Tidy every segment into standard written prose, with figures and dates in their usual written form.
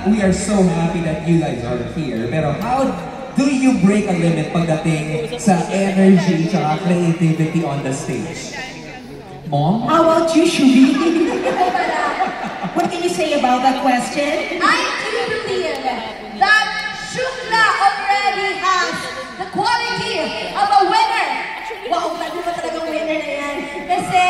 we are so happy that you guys are here. Pero how do you break a limit pagdating sa energy at creativity on the stage? Mom? How about you, Shubi? What can you say about that question? I do believe that Shukla already has the quality of a winner. Wow, sabi mo talagang winner na yan. Kasi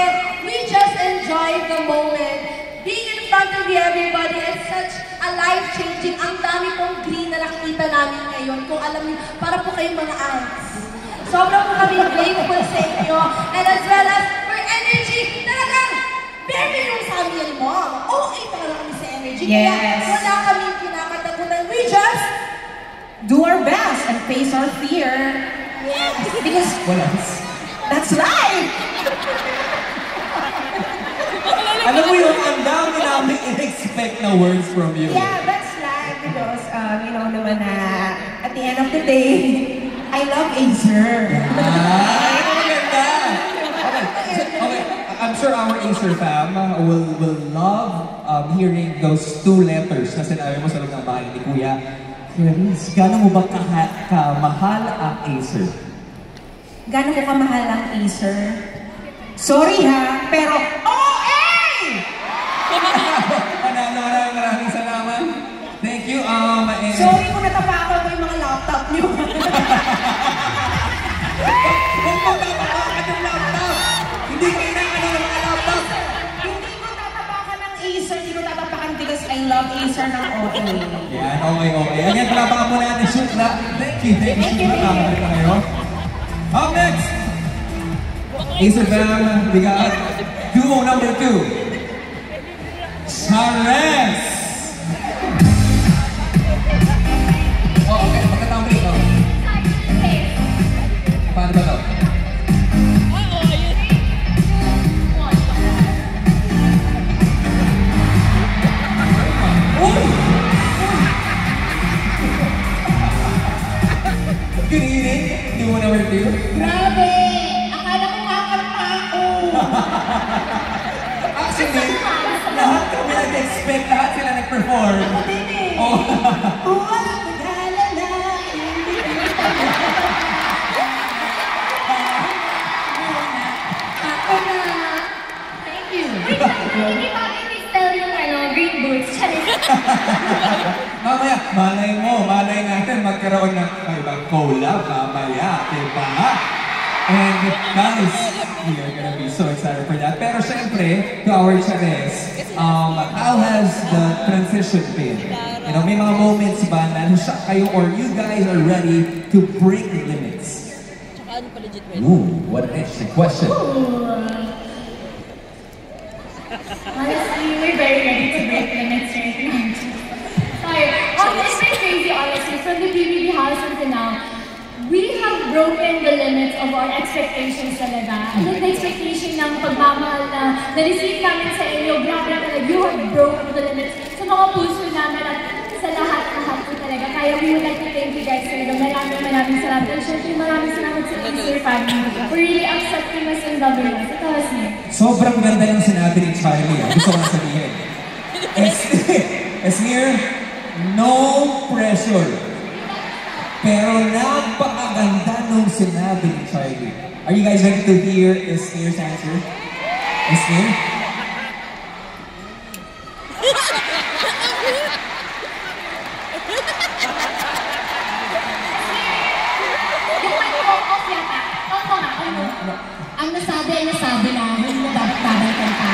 we just enjoyed the moment. Being in front of everybody is such a life-changing. Ang dami pong green na nakikita namin ngayon. Kung alam niyo, para po kayong mga ants. Sobrang po kami grateful sa inyo. And as well as for energy, talagang bare minimum sa amin mo. Okay talaga kami sa energy. Yes. Kaya wala kami kinakatakutan. We just Do our best and face our fear. yes. Because Wala. that's life! Alam mo yun, ang dami namin in-expect na words from you. Yeah, that's life because, you know naman na at the end of the day, I love Acer. Ay, maganda! Okay, I'm sure our Acer fam will love hearing those two letters na sinabi mo sa loob ng bahay ni Kuya. Clarice, gano'n mo ba kamahal ang Acer? Gano'n ko kamahal ang Acer? Sorry ha, pero OA! Maraming salamat. Thank you. And Sorry kung natapakan ko yung mga laptop niyo. Huwag mo tatapakan yung laptop! Hindi kailangan ng mga laptop! Hindi ko tatapakan ng Acer, hindi ko tatapakan because I love Acer ng OA. Yan, okay. Again, palapakan mo natin, Shukla. Thank you, Shukla. Kakalit na kayo. Up next! Acer fam, we got duo number 2. Chares! Oh, okay. Magkatambrik, oh. Paano ba to? Good evening, duo number 2. Grabe! Akala ko kakanta ako. Actually, lahat kami nag-expect, lahat sila nag-perform. Ako din eh. Oh. Huwag mag-alala. Ako na. Thank you. Hindi pa akin i-spell yung green boots. Charis. Mamaya, malay natin magkaroon ng ibang collab mamaya, diba? And guys, we are gonna be so excited for that. Pero syempre, to our Chares, how has the transition been? You know, may mga moments ba na na-shock kayo or you guys are ready to break the limits? Ooh, what an interesting question. Honestly, we're very ready to break limits right now. Sorry. It's been crazy, honestly. From the PBB house until now, we have broken the limits of our expectations talaga. And the expectation ng pagmamahal na na-receive namin sa inyo, grabe talaga, you have broken the limits sa mga puso namin at sa lahat-lahat po talaga. Kaya we would like to thank you guys talaga. Maraming salamat. And syempre, maraming salamat sa Acer family for really accepting us and loving us. Ito was me. Sobrang ganda yung sinabi ni Charlie. Gusto ko na sabihin. Esnir, no pressure. Pero napakaganda nung sinabi ni Charlie. Are you guys ready to hear Esnir's answer? Esnir? Yung off yata. Off ko nga. Ang nasabi ay nasabi na. Yung dapat-dapat ka pa.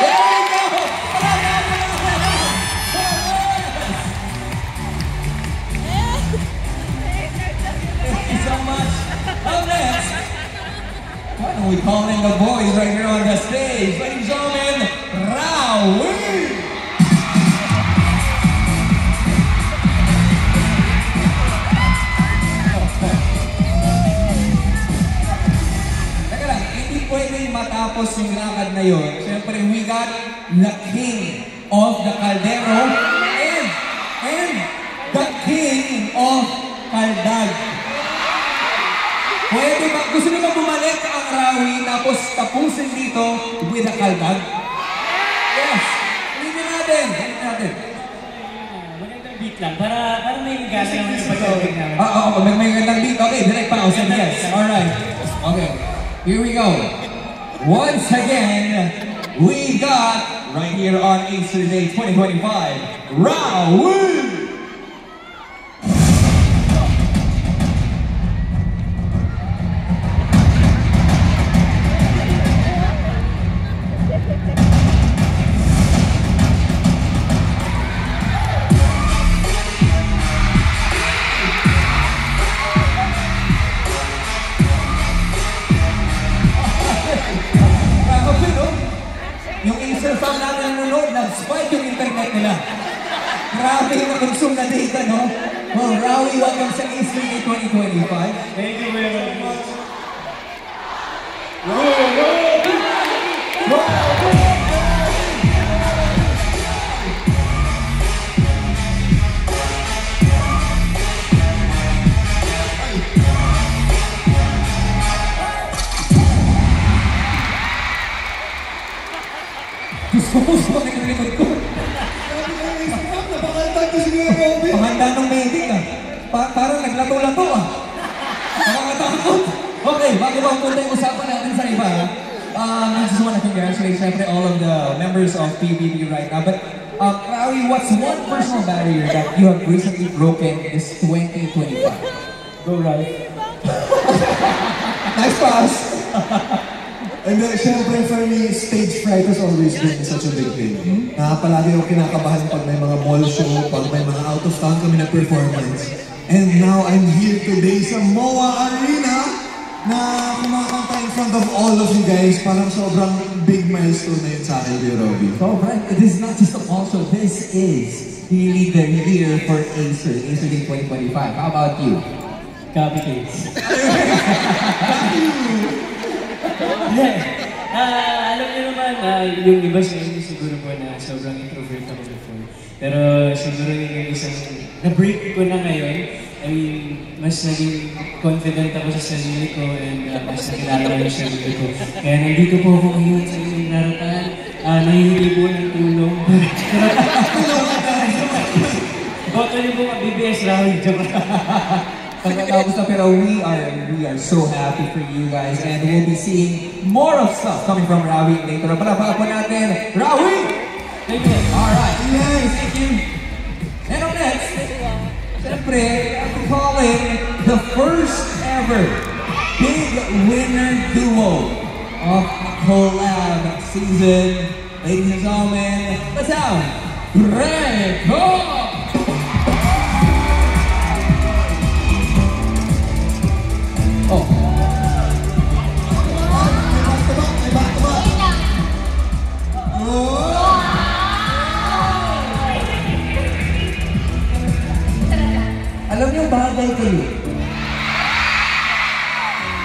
There you go! Thank you so much. Up next, why don't we call in the boys right here on the stage? Ladies and gentlemen, Raul! Teka lang, hindi pwede matapos yung lakad na yun. Siyempre, we got the king of the Caldero and the king of Caldag. Pwede ba? Gusto nyo ba bumalik ang Rawi tapos tapusin dito with the Caldag? Yes! Hindi natin. beat lang, para may gana naman yung pag-ibig namin. May gandang beat. Okay, direct pa. Say yes. Alright. Okay. Here we go. Once again, we got right here on Easter Day 2025, Raul! Yung Acer fan natin nanonood, nag-spike yung internet nila. Grabe yung na-consume na data, no? Well, Rawi, welcome sa Acer Day 2025. Thank you very much. Gusto ko nagkalikod ko. Napakantag ko siguro, Robin. Panganda ng medic ah. Parang naglato-lato ah. Nakakatakot. Okay, bago ba ang punta yung usapan natin sa iba, I just want to congratulate syempre all of the members of PBB right now. But Rawi, what's one personal barrier that you have recently broken this 2025? Go, Ralph. Nice pass! And then, syempre, for me, stage fright has always been such a big thing. Palagi ako kinakabahan pag may mga mall show, pag may mga out of town kami na performance. And now, I'm here today sa MOA Arena na kumakanta in front of all of you guys. Parang sobrang big milestone na yun sa akin, Kuya Robby. So, right, this is not just a mall show, this is really the year for Acer Day 2025. How about you? Copy case. Alam niyo naman, yung iba sa inyo siguro po na sobrang introvert ako before. Pero siguro yung isang na-break ko na ngayon, I mean, mas naging confident ako sa sarili ko and mas nakilala ko yung sarili ko. Kaya nandito po ako ngayon sa inyong larawan. Nahihingi po ng tulong. Boto niyo po BBS Rawi. Pagkatapos na, pero we are so happy for you guys and we'll be seeing more of stuff coming from Rawi later. Palapaka po natin, Rawi! Thank you. Alright, nice, thank you. And up next, syempre, I'm calling the first ever Big Winner Duo of Collab Season. Ladies and gentlemen, let's have Reco! Oh. Alam niyo, bagay kayo.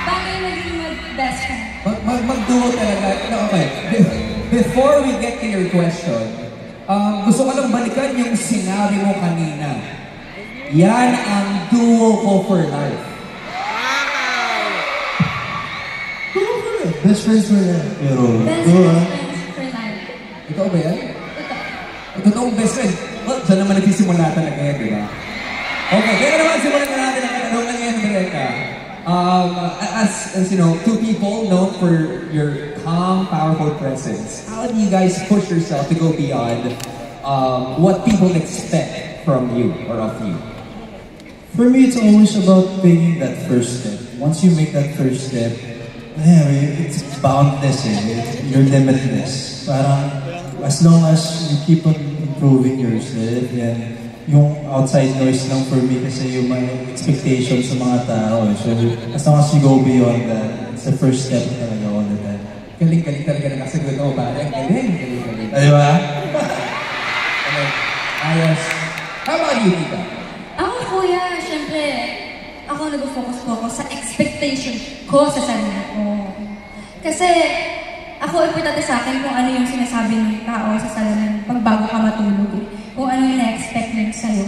Bagay naging mag-best friend. Mag-duo talaga. No, okay. Before we get to your question, gusto ko lang balikan yung sinabi mo kanina. Yan ang duo ko for life. Best friends for life. Pero, Best friends for life. Ikaw ba yan? Totoong best friend. Well, saan naman nagsisimula talaga yan, di ba? Okay, kaya naman simulan na natin ang katanungan ngayon, Rebecca. As you know, two people known for your calm, powerful presence, how do you guys push yourself to go beyond what people expect from you or of you? For me, it's always about taking that first step. Once you make that first step, it's boundless, you're limitless. Parang, as long as you keep on improving yourself, yan, yung outside noise lang for me kasi yung mga expectations sa mga tao. So, as long as you go beyond that, it's the first step talaga all the time. Galing-galing talaga na kasagot ko, pare. Galing. Di ba? Ayos. How about you, Tita? Ako, kuya, syempre, ako nag-focus po ako sa expectation ko sa sarili ko. Kasi, ako importante sa akin kung ano yung sinasabi ng tao sa salamin pag bago ka matulog. Kung ano yung na-expect nila sa'yo.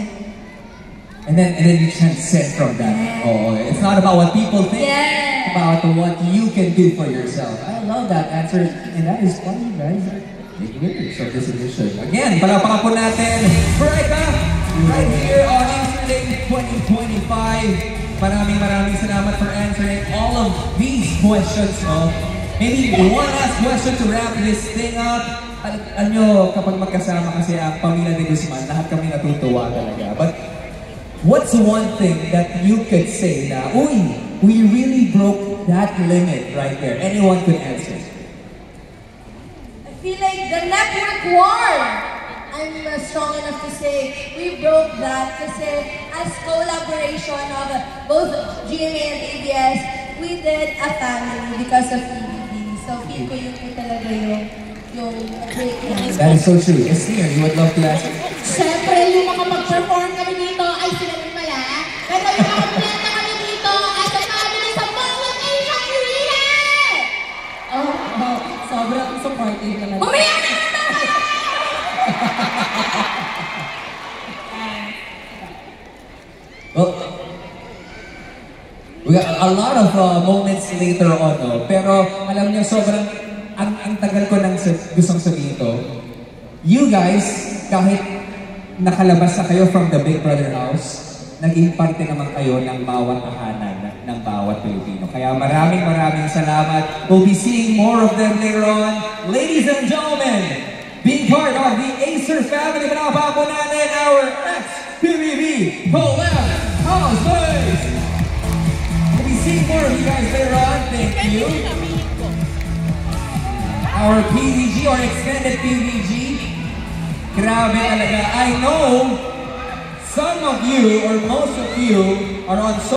And then you transcend from that. Yeah. Oh, it's not about what people think. Yeah. It's about what you can do for yourself. I love that answer. And that is why you guys are big winners of this edition. Again, palakpakan po natin, Rebecca, right here. 2025. Maraming salamat for answering all of these questions. No? Maybe one last question to wrap this thing up. Alam nyo, kapag magkasama kasi ang pamilya de Guzman, lahat kami natutuwa talaga. But what's one thing that you could say na, uy, we really broke that limit right there? Anyone could answer. I feel like the network war. I'm strong enough to say we broke that kasi as collaboration of both GMA and ABS, we did a family because of PBB. So feel ko yun po talaga yung break na. That is so true. Esnir, you would love to answer. Siyempre, yung mga mag-perform kami dito ay sila rin pala. Pero yung mga planta kami dito ay sa family sa Mall of Asia Arena! Sobrang supportive naman. Umiyak na naman kayo! Well, we got a lot of moments later on, no? Pero alam niyo, sobrang ang tagal ko nang gustong sabihin ito. You guys, kahit nakalabas na kayo from the Big Brother house, naging parte naman kayo ng bawat tahanan ng bawat Pilipino. Kaya maraming salamat. We'll be seeing more of them later on. Ladies and gentlemen, being part of the Acer family, manapa po natin our ex-PBB Collab House Boys! We'll be seeing more of you guys later on. Thank you. Our PVG or extended PVG. Grabe talaga. I know some of you or most of you are on